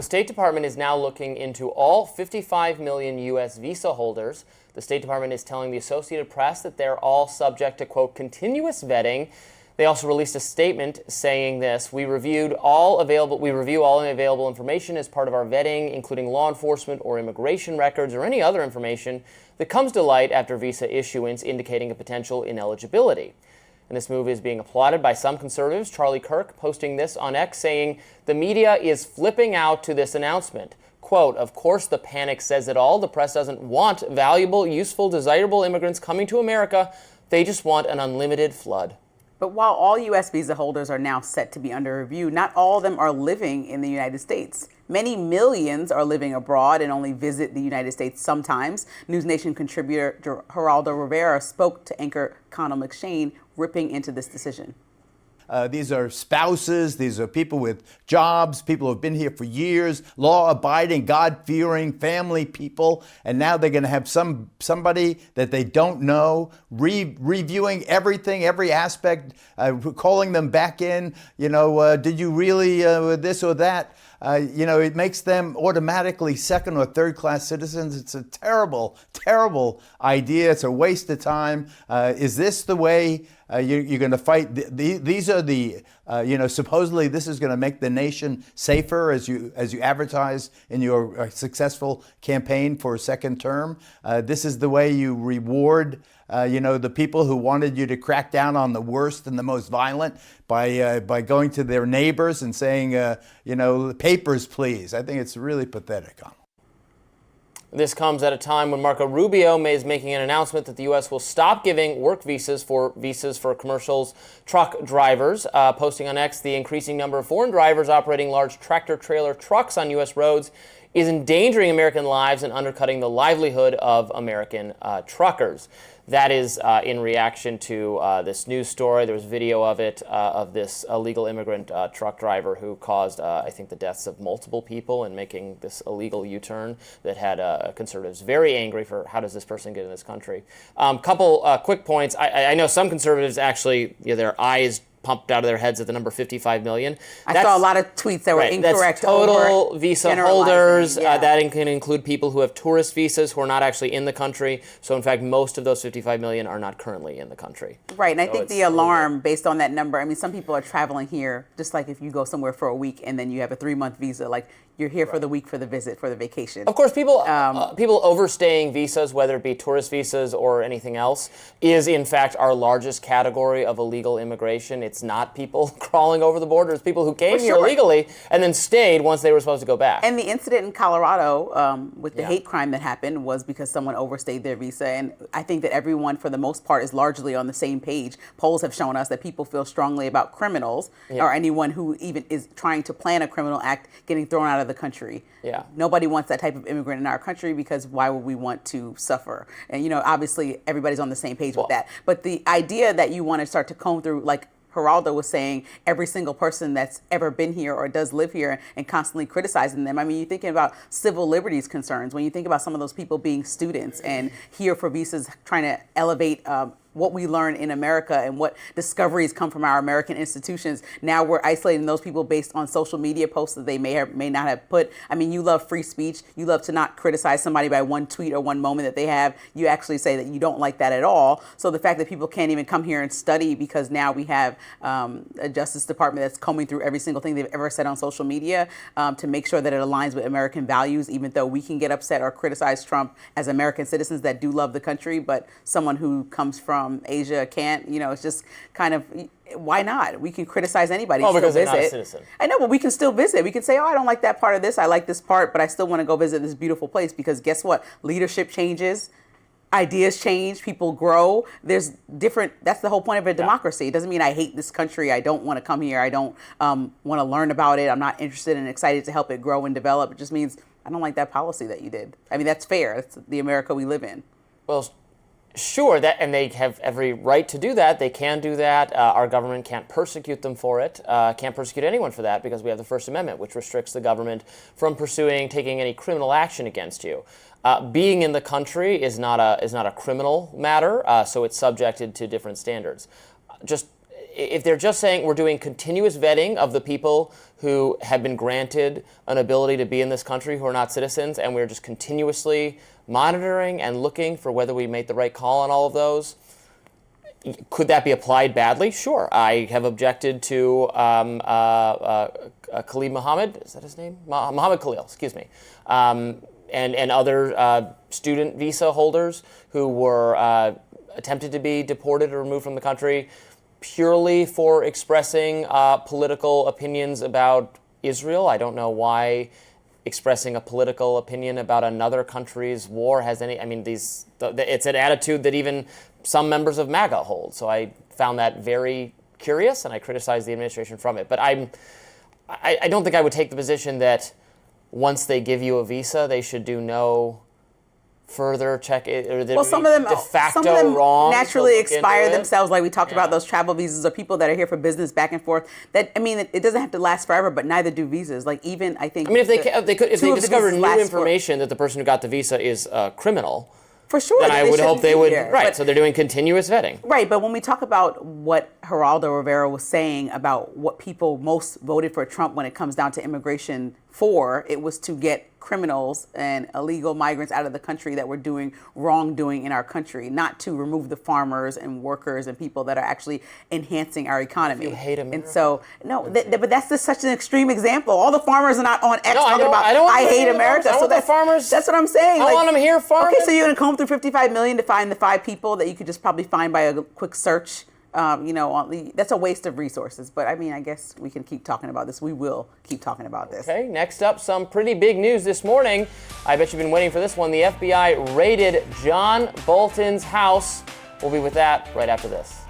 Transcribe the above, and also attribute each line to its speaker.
Speaker 1: State Department is now looking into all 55 million U.S. visa holders. The State Department is telling the Associated Press that they're all subject to, quote, continuous vetting. They also released a statement saying this: we review all available information as part of our vetting, including law enforcement or immigration records or any other information that comes to light after visa issuance indicating a potential ineligibility. And this move is being applauded by some conservatives. Charlie Kirk posting this on X saying the media is flipping out to this announcement. Quote, of course the panic says it all. The press doesn't want valuable, useful, desirable immigrants coming to America. They just want an unlimited flood.
Speaker 2: But while all U.S. visa holders are now set to be under review, not all of them are living in the United States. Many millions are living abroad and only visit the United States sometimes. News Nation contributor Geraldo Rivera spoke to anchor Connell McShane, ripping into this decision.
Speaker 3: These are spouses, these are people with jobs, people who have been here for years, law-abiding, God-fearing family people, and now they're going to have somebody that they don't know reviewing everything, every aspect, calling them back in, did you really this or that? It makes them automatically second or third class citizens. It's a terrible, terrible idea. It's a waste of time. Is this the way you're going to fight? These are the, supposedly this is going to make the nation safer as you advertise in your successful campaign for a second term. This is the way you reward the people who wanted you to crack down on the worst and the most violent by going to their neighbors and saying, papers, please. I think it's really pathetic.
Speaker 1: This comes at a time when Marco Rubio is making an announcement that the U.S. will stop giving work visas for commercials truck drivers. Posting on X, the increasing number of foreign drivers operating large tractor-trailer trucks on U.S. roads is endangering American lives and undercutting the livelihood of American truckers. That is in reaction to this news story. There was video of it, of this illegal immigrant truck driver who caused, I think, the deaths of multiple people in making this illegal U-turn that had conservatives very angry for how does this person get in this country. Couple quick points. I know some conservatives actually, their eyes pumped out of their heads at the number 55 million.
Speaker 2: I saw a lot of tweets that were incorrect.
Speaker 1: That's total visa holders. Yeah. That can include people who have tourist visas who are not actually in the country. So in fact, most of those 55 million are not currently in the country.
Speaker 2: Right, and I think the alarm based on that number, some people are traveling here, just like if you go somewhere for a week and then you have a 3-month visa, like you're here for the week, for the visit, for the vacation.
Speaker 1: Of course, people overstaying visas, whether it be tourist visas or anything else, is in fact our largest category of illegal immigration. It's not people crawling over the border. It's people who came here illegally and then stayed once they were supposed to go back.
Speaker 2: And the incident in Colorado with the hate crime that happened was because someone overstayed their visa. And I think that everyone, for the most part, is largely on the same page. Polls have shown us that people feel strongly about criminals or anyone who even is trying to plan a criminal act getting thrown out of the country.
Speaker 1: Yeah.
Speaker 2: Nobody wants that type of immigrant in our country because why would we want to suffer? And, obviously everybody's on the same page with that. But the idea that you want to start to comb through, like Geraldo was saying, every single person that's ever been here or does live here and constantly criticizing them. You're thinking about civil liberties concerns. When you think about some of those people being students and here for visas, trying to elevate what we learn in America and what discoveries come from our American institutions. Now we're isolating those people based on social media posts that they may or may not have put. You love free speech. You love to not criticize somebody by one tweet or one moment that they have. You actually say that you don't like that at all. So the fact that people can't even come here and study because now we have a Justice Department that's combing through every single thing they've ever said on social media to make sure that it aligns with American values, even though we can get upset or criticize Trump as American citizens that do love the country, but someone who comes from Asia can't, it's just kind of, why not? We can criticize anybody.
Speaker 1: Because they're not a citizen.
Speaker 2: I know, but we can still visit. We can say, I don't like that part of this. I like this part, but I still want to go visit this beautiful place because guess what? Leadership changes. Ideas change, people grow. That's the whole point of a democracy. It doesn't mean I hate this country. I don't want to come here. I don't want to learn about it. I'm not interested and excited to help it grow and develop. It just means I don't like that policy that you did. That's fair. That's the America we live in.
Speaker 1: Well, sure, and they have every right to do that. They can do that. Our government can't persecute them for it. Can't persecute anyone for that because we have the First Amendment, which restricts the government from taking any criminal action against you. Being in the country is not a criminal matter, so it's subjected to different standards. Just if they're just saying we're doing continuous vetting of the people who have been granted an ability to be in this country who are not citizens, and we're just continuously monitoring and looking for whether we made the right call on all of those, could that be applied badly? Sure. I have objected to Khalid Muhammad, is that his name? Muhammad Khalil, excuse me, and other student visa holders who were attempted to be deported or removed from the country purely for expressing political opinions about Israel. I don't know why expressing a political opinion about another country's war has any, I mean, it's an attitude that even some members of MAGA hold. So I found that very curious, and I criticized the administration from it. But I don't think I would take the position that once they give you a visa, they should do no further check. Or
Speaker 2: some of them
Speaker 1: wrong
Speaker 2: naturally expire themselves, like we talked about those travel visas, or people that are here for business back and forth. That, I mean, it doesn't have to last forever, but neither do visas. Like, even I think,
Speaker 1: I mean, if they discover new information that the person who got the visa is a criminal,
Speaker 2: for sure,
Speaker 1: then I would hope they would.
Speaker 2: Right,
Speaker 1: but, so they're doing continuous vetting.
Speaker 2: Right, but when we talk about what Geraldo Rivera was saying about what people most voted for Trump when it comes down to immigration for, it was to get criminals and illegal migrants out of the country that were doing wrongdoing in our country, not to remove the farmers and workers and people that are actually enhancing our economy.
Speaker 1: You hate America.
Speaker 2: And so, no, but that's just such an extreme example. All the farmers are not on X talking about I hate America.
Speaker 1: So that's farmers.
Speaker 2: That's what I'm saying.
Speaker 1: I want them here farming.
Speaker 2: Okay, so you're gonna comb through 55 million to find the 5 people that you could just probably find by a quick search. That's a waste of resources. But I mean, I guess we can keep talking about this. We will keep talking about this.
Speaker 1: Okay, next up, some pretty big news this morning. I bet you've been waiting for this one. The FBI raided John Bolton's house. We'll be with that right after this.